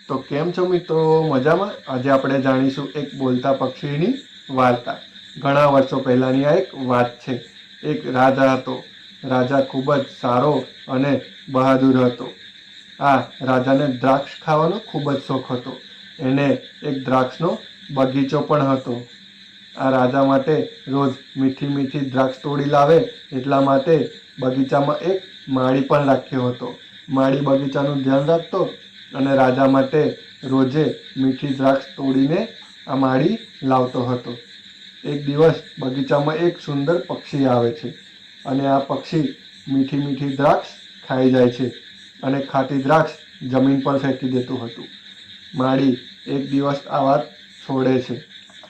તો કેમ છો મિત્રો? મજામાં? આજે આપણે જાણીશું એક બોલતા પક્ષીની વાર્તા। ઘણા વર્ષો પહેલાની આ એક વાત છે। એક રાજા હતો। રાજા ખૂબ જ સારો અને બહાદુર હતો। આ રાજાને દ્રાક્ષ ખાવાનો ખૂબ જ શોખ હતો। એને એક દ્રાક્ષનો બગીચો પણ હતો। આ રાજા માટે રોજ મીઠી મીઠી દ્રાક્ષ તોડી લાવે એટલા માટે બગીચામાં એક માળી પણ રાખ્યો હતો। માળી બગીચાનું ધ્યાન રાખતો અને રાજા માટે રોજે મીઠી દ્રાક્ષ તોડીને આ માળી લાવતો હતો। એક દિવસ બગીચામાં એક સુંદર પક્ષી આવે છે અને આ પક્ષી મીઠી મીઠી દ્રાક્ષ ખાઈ જાય છે અને ખાટી દ્રાક્ષ જમીન પર ફેંકી દેતું હતું। માળી એક દિવસ આ વાત છોડે છે,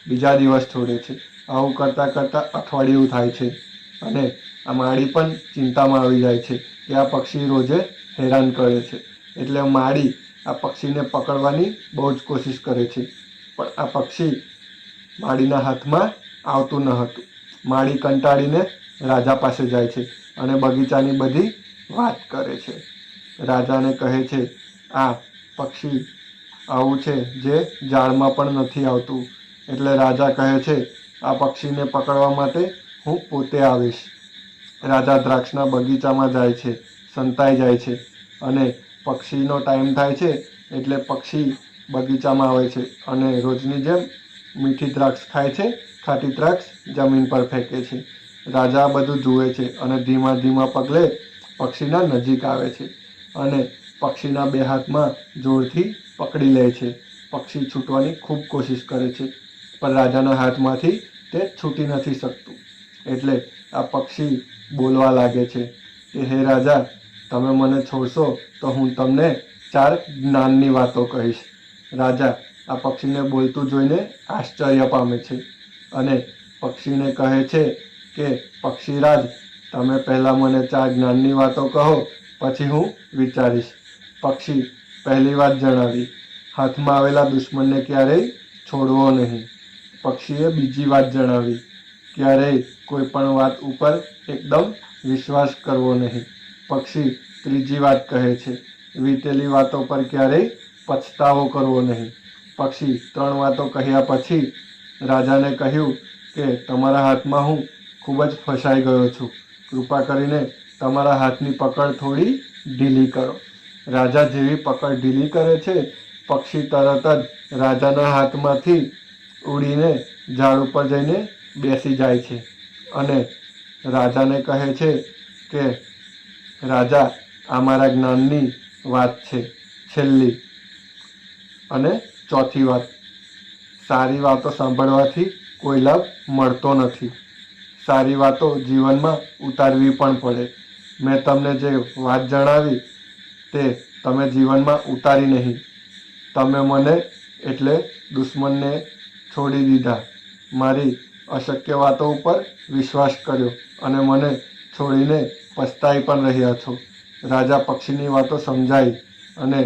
બીજા દિવસ છોડે છે। આવું કરતાં કરતાં અઠવાડિયું થાય છે અને આ માળી પણ ચિંતામાં આવી જાય છે કે આ પક્ષી રોજે હેરાન કરે છે। એટલે માળી આ પક્ષીને પકડવાની બહુ જ કોશિશ કરે છે, પણ આ પક્ષી માળીના હાથમાં આવતું ન હતું। માળી કંટાળીને રાજા પાસે જાય છે અને બગીચાની બધી વાત કરે છે। રાજાને કહે છે, આ પક્ષી આવું છે જે ઝાડમાં પણ નથી આવતું। એટલે રાજા કહે છે, આ પક્ષીને પકડવા માટે હું પોતે આવીશ। રાજા દ્રાક્ષના બગીચામાં જાય છે, સંતાઈ જાય છે અને પક્ષીનો ટાઈમ થાય છે એટલે પક્ષી બગીચામાં આવે છે અને રોજની જેમ મીઠી દ્રાક્ષ ખાય છે, ખાટી દ્રાક્ષ જમીન પર ફેંકે છે। રાજા બધું જુએ છે અને ધીમા ધીમા પગલે પક્ષીના નજીક આવે છે અને પક્ષીના બે હાથમાં જોરથી પકડી લે છે। પક્ષી છૂટવાની ખૂબ કોશિશ કરે છે, પણ રાજાના હાથમાંથી તે છૂટી નથી શકતું। એટલે આ પક્ષી બોલવા લાગે છે કે હે રાજા, તમે મને છોડશો તો હું તમને 4 જ્ઞાનની વાતો કહીશ। રાજા આ પક્ષીને બોલતું જોઈને આશ્ચર્ય પામે છે અને પક્ષીને કહે છે કે પક્ષીરાજ, તમે પહેલાં મને 4 જ્ઞાનની વાતો કહો, પછી હું વિચારીશ। પક્ષી પહેલી વાત જણાવી, હાથમાં આવેલા દુશ્મનને ક્યારેય છોડવો નહીં। પક્ષીએ બીજી વાત જણાવી, ક્યારેય કોઈ પણ વાત ઉપર એકદમ વિશ્વાસ કરવો નહીં। પક્ષી ત્રીજી વાત કહે છે, વીતેલી વાતો પર ક્યારેય પછતાવો કરવો નહીં। પક્ષી 3 વાતો કહ્યા પછી રાજાને કહ્યું કે તમારા હાથમાં હું ખૂબ જ ફસાઈ ગયો છું। કૃપા કરીને તમારા હાથની પકડ થોડી ઢીલી કરો। રાજા જેવી પકડ ઢીલી કરે છે, પક્ષી તરત જ રાજાના હાથમાંથી ઉડીને ઝાડ ઉપર જઈને બેસી જાય છે અને રાજાને કહે છે કે રાજા, આ મારા જ્ઞાનની વાત છે, છેલ્લી અને ચોથી વાત, સારી વાતો સાંભળવાથી કોઈ લાભ મળતો નથી। સારી વાતો જીવનમાં ઉતારવી પણ પડે। મેં તમને જે વાત જણાવી તે તમે જીવનમાં ઉતારી નહીં। તમે મને એટલે દુશ્મનને છોડી દીધા, મારી અશક્ય વાતો ઉપર વિશ્વાસ કર્યો અને મને છોડીને પસ્તાઈ પણ રહ્યા છો। રાજા પક્ષીની વાતો સમજાઈ અને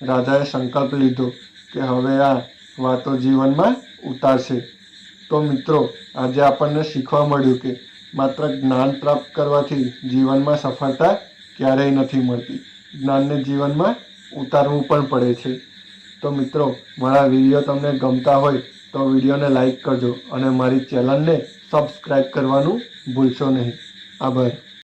રાજાએ સંકલ્પ લીધો કે હવે આ વાતો જીવનમાં ઉતારશે। તો મિત્રો, આજે આપણને શીખવા મળ્યું કે માત્ર જ્ઞાન પ્રાપ્ત કરવાથી જીવનમાં સફળતા ક્યારેય નથી મળતી, જ્ઞાનને જીવનમાં ઉતારવું પણ પડે છે। તો મિત્રો, મારા વિડીયો તમને ગમતા હોય તો વિડીયોને લાઈક કરજો અને મારી ચેનલને સબસ્ક્રાઈબ કરવાનું ભૂલશો નહીં। આભાર।